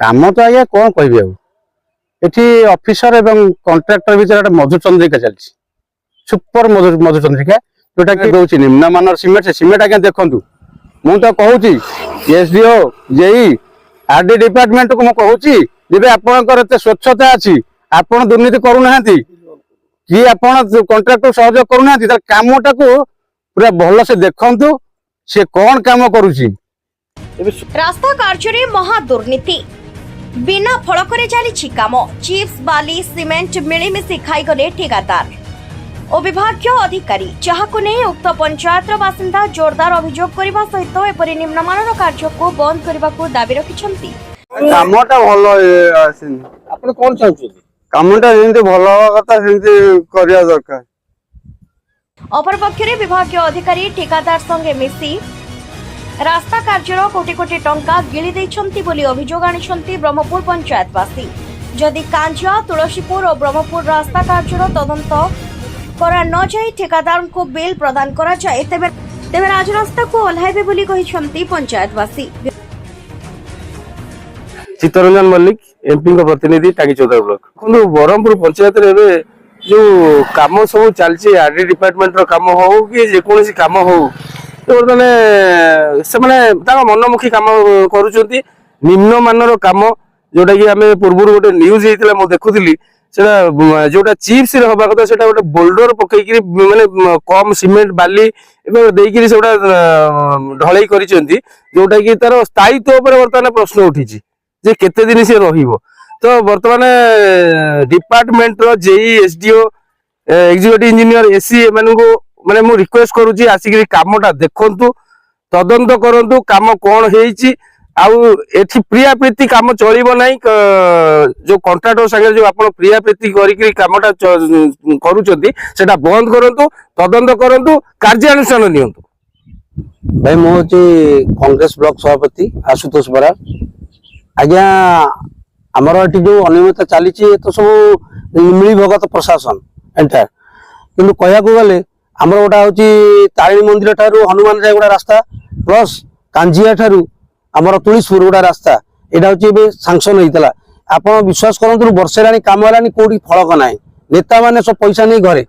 काम तो आज्ञा कौन कह ऑफिसर एवं कंट्राक्टर भितर मधुचंद्रिका चलती सुपर मधुचंद्रिका जोटा कि दौर निम्नमान सीमेंट से सीमेंट आज्ञा देखु मु तो कहूँ एसडीओ जेई आरडी डिपार्टमेंट को मुझे जब आपंकर स्वच्छता अच्छी आपण दुर्नीति करूना कि आपण कंट्राक्टर सहयोग करूना कामटा को पूरा भल से देखु से कौन काम करुची। रास्ता कार्य महा दुर्नीति बिना फड़क चली काम चिप्स बाली सीमेंट मिलमिशी खाईगले ठेकेदार और विभागीय अधिकारी जहां नहीं उक्त पंचायत बासिंदा जोरदार अभियोग करने सहित एपरी निम्नमान कार्य को बंद करने को दाबी रखिछंती। कामटा भल आपण कोन चाहउछथि कामटा जेंति भल कथा सेंति करिया दरकार। अपरपक्षे विभागीय अधिकारी ठेकेदार संगे मिसी रास्ता कार्यर कोटी कोटी टंका गिली देइछंती बोली अभियोग आनिछंती ब्रह्मपुर पंचायतवासी। जदि कांजिया तुलसीपुर और ब्रह्मपुर रास्ता कार्यर तदंत करा न जाए ठेकेदार को बिल प्रदान करा जाए तेबे राजरास्ता को ओह्लाइबे बोली कहिछंती पंचायतवासी। चित्तरंजन मल्लिक एमपी को प्रतिनिधि टाकी चौधरी ब्लॉक ब्रह्मपुर पंचायत रे जो काम सब चलती आरडी डिपार्टमेंट रो काम हो कि जेकोसी काम हो तो से मनमुखी काम करुँच निम्नमान काम जोटा कि आम पूर्व गोटे न्यूज होता मुझे देखुली जोटा चिप्स हवा कथा से गोटे बोल्डर पकईकि माने कम सीमेंट बाली देकरी से ढलई कर जोटा कि तार स्थायित्व बर्तमान प्रश्न उठी जे केते दिन से रहिबो तो बर्तमान डिपार्टमेंट रो JE SDO executive engineer AC एमान को माने मु रिक्वेस्ट करूची आसिक कामटा देखंतु तदंत करंतु काम कौन हेइची आउ एठी प्रिया प्रीति काम चलिबो नाही जो कॉन्ट्रैक्टर संगे जो आपण प्रिया प्रीति करिकरी कामटा करूचंती सेटा बंद करंतु तदंत करंतु कार्यानुष्ठान नियंतु। भाई मु कांग्रेस ब्लॉक सभापति आशुतोष बरा आज्ञा आमर ये जो अनियमित चली तो सब मिली भगत प्रशासन एंटायर किंतु कहया गले आमर गोटा हूँ तारिणी मंदिर ठारू हनुमान जाए गोटा रास्ता प्लस कांजिया ठारू आमर तुलीसपुर गोटा रास्ता यहाँ हूँ सांसन होता आप विश्वास करूँ वर्षे ला कम है कौटी फलक ना नेता मैंने सब पैसा नहीं घरे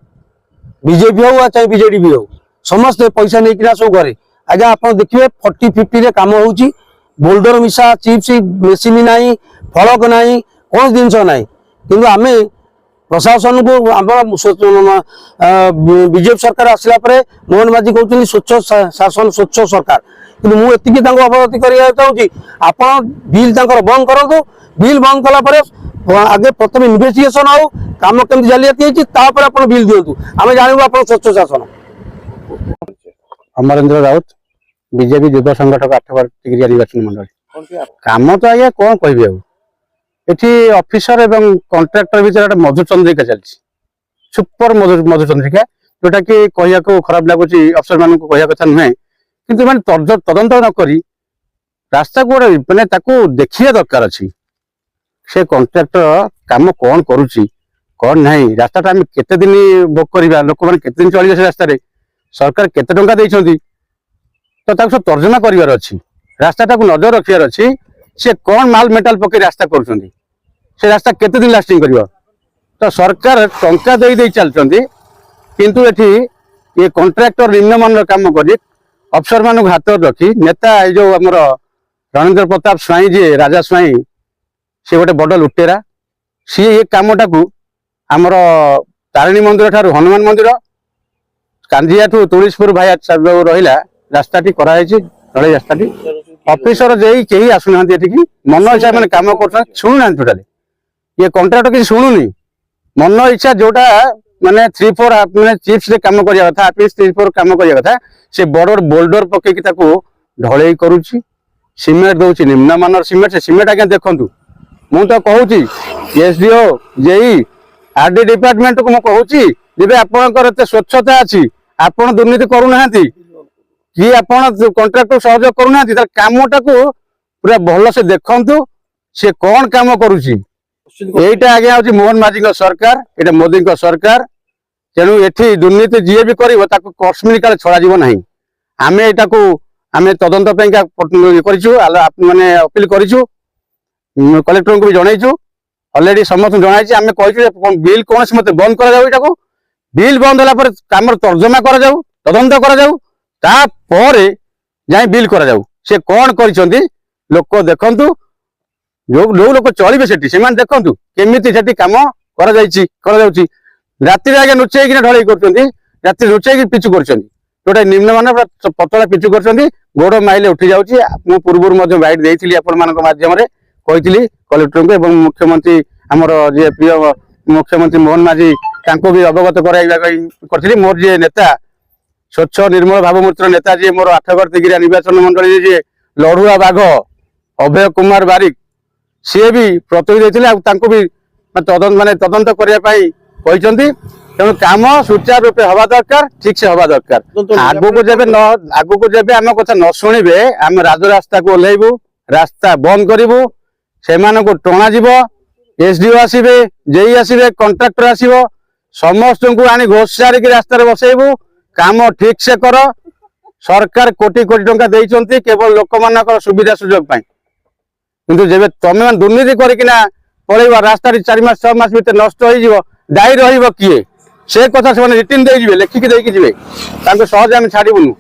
बीजेपी हो चाहे बीजेडी भी हो समस्ते पैसा नहीं सब घरे आज्ञा आप देखिए 40-50 काम होची बोल्डर मिसा चिप्स मेसीन ना फलक ना कौन जिनस ना कि आम प्रशासन को बीजेपी सरकार आसला मोहन माझी कहते स्वच्छ शासन स्वच्छ सरकार कि मुझे अवगत करने चाहूँगी आप बिल बंद करूँ बिल बंद कला आगे प्रथम इन्वेस्टिगेशन हो कम केमती जालियाती होती आप बिल दिंतु आम जानू आप स्वच्छ शासन। अमरेंद्र राउत बीजेपी युवा संगठक 8 टिग्रिया निर्वाचन मंडल काम तो आज्ञा कौन कह ऑफिसर एवं कंट्राक्टर भितर मधुचंद्रिका चलती सुपर मधुचंद्रिका जोटा कि कहया को खराब लगुच अफसर मान को कहया कथा नुहे किंतु माने तदंत न करी रास्ता को माने ताको देखिया दरकार अछि से कंट्राक्टर काम कौन करुची कौन नहीं रास्ता आम केते दिन बुक करवा लोक मैंने केते दिन चलिए से रास्ता सरकार केते टंका देइछंती तो ताको सब तर्जमा करिवार अछि रास्ता को नजर रखियार अछि से कौन माल मेटाल पकई रास्ता करुछंती से रास्ता केते दिन लास्टिंग करिवो तो सरकार टंका दे चलछंती किंतु एठी ये कॉन्ट्रैक्टर निम्नमान काम करी अफसर मान हाथ रखी नेता जो आमर रणेंद्र प्रताप स्वाई जी राजा स्वाई सी गोटे बड़ लुटेरा सी ये कामटा को आमर तारिणी मंदिर ठारू हनुमान मंदिर कांजिया ठू तुलीसपुर भाई रहा रास्ताटी कराई ढलई रास्ताटी ऑफिसर जे कहीं आसुना मन इच्छा मैंने कम कर शुणुना टोटाली ये कंट्राक्टर किसी शुणुनी मन इच्छा जोटा माने 3-4 माने चिप्स रे काम करिया कथा आपिस 3-4 काम करिया कथा से बड़ बोल्डर पकई ताको ढलई करूची सीमेंट दउची निम्नमान सीमेंट से सीमेंट आज्ञा देखंतु मु तो कहूँ एसडीओ जेई आरडी डिपार्टमेंट को मुझे जब आपंकर स्वच्छता अच्छी आपण दुर्नीति करूना कि आपण कंट्राक्टर सहयोग करूना कामटा को पूरा भल से देखंतु से कौन काम करुची एटा आज्ञा हूँ मोहन माझी सरकार एटा मोदी सरकार तेणु एठी दुर्नीति जी भी कर कश्मीर काल छड़ा ना आम यहाँ आम तदंत माने अपील करूँ କଲେକ୍ଟରଙ୍କୁ ବି ଜଣେଇଛୁ অলরেডি ସମସ୍ତଙ୍କୁ ଜଣାଇଛି। ଆମେ କହିଛୁ ବିଲ୍ କୌଣସି ମତେ ବନ୍ଦ କରାଯାଉ, ଏଇଟାକୁ ବିଲ୍ ବନ୍ଦ ହେଲା ପରେ କାମର ତର୍ଜମା କରାଯାଉ, ତଦନ୍ତ କରାଯାଉ, ତାପରେ ଯାଇ ବିଲ୍ କରାଯାଉ। ସେ କଣ କରିଛନ୍ତି ଲୋକ ଦେଖନ୍ତୁ, ଯୋଉ ଲୋକ ଚଳିବେ ସେଠି ସେମାନେ ଦେଖନ୍ତୁ କେମିତି ସେଠି କାମ କରାଯାଉଛି। ରାତିରେ ଆଜ୍ଞା ଲୁଚେଇକିନା ଢଳେଇ କରୁଛନ୍ତି, ରାତିରେ ଲୁଚେଇକି ପିଚୁ କରୁଛନ୍ତି, ଯୋଉଟା ନିମ୍ନମାନ ପତଳା ପିଚୁ କରୁଛନ୍ତି, ଗୋଡ ମାଇଲେ ଉଠି ଯାଉଛି। ମୁଁ ପୂର୍ବରୁ ମଧ୍ୟ ବାଇଟ୍ ଦେଇଥିଲି ଆପଣମାନଙ୍କ ମାଧ୍ୟମରେ, କହିଥିଲି କଲେକ୍ଟରଙ୍କୁ ଏବଂ ମୁଖ୍ୟମନ୍ତ୍ରୀ ଆମର ଯିଏ ପ୍ରିୟ ମୁଖ୍ୟମନ୍ତ୍ରୀ ମୋହନ ମାଝୀ ତାଙ୍କୁ ବି ଅବଗତ କରାଇବା ପାଇଁ କରିଥିଲି। ମୋର ଯିଏ ନେତା ସ୍ୱଚ୍ଛ ନିର୍ମଳ ଭାବମୂର୍ତ୍ତିର ନେତା ଯିଏ ମୋର ଆଠଗଡ଼ ତିଗିରିଆ ନିର୍ବାଚନ ମଣ୍ଡଳୀରେ ଯିଏ ଲଢୁଆ ବାଘ ଅଭୟ କୁମାର ବାରିକ, ସିଏ ବି ପ୍ରତିନିଧି ଦେଇଥିଲେ ଆଉ ତାଙ୍କୁ ବି ତଦନ୍ତ କରିବା ପାଇଁ କହିଛନ୍ତି। ତେଣୁ କାମ ସୁଚାରୁ ରୂପେ ହବା ଦରକାର, ଠିକ ସେ ହବା ଦରକାର। ଆଗକୁ ଯେବେ ଆମ କଥା ନ ଶୁଣିବେ ଆମେ ରାଜରାସ୍ତାକୁ ଓହ୍ଲେଇବୁ, ରାସ୍ତା ବନ୍ଦ କରିବୁ, ସେମାନଙ୍କୁ ଟଣାଯିବ। ଏସଡିଓ ଆସିବେ, ଜେଇ ଆସିବେ, କଣ୍ଟ୍ରାକ୍ଟର ଆସିବ, ସମସ୍ତଙ୍କୁ ଆଣି ଘୋଷାରିକି ରାସ୍ତାରେ ବସେଇବୁ। କାମ ଠିକ ସେ କର। ସରକାର କୋଟି କୋଟି ଟଙ୍କା ଦେଇଛନ୍ତି କେବଳ ଲୋକମାନଙ୍କର ସୁବିଧା ସୁଯୋଗ ପାଇଁ, କିନ୍ତୁ ଯେବେ ତମେ ଦୁର୍ନୀତି କରିକିନା ପଳେଇବ, ରାସ୍ତାରେ 4 ମାସ 6 ମାସ ଭିତରେ ନଷ୍ଟ ହେଇଯିବ, ଦାୟୀ ରହିବ କିଏ? ସେ କଥା ସେମାନେ ରିଟିନ୍ ଦେଇଯିବେ, ଲେଖିକି ଦେଇକି ଯିବେ, ତାଙ୍କୁ ସହଜେ ଆମେ ଛାଡ଼ିବୁନୁ।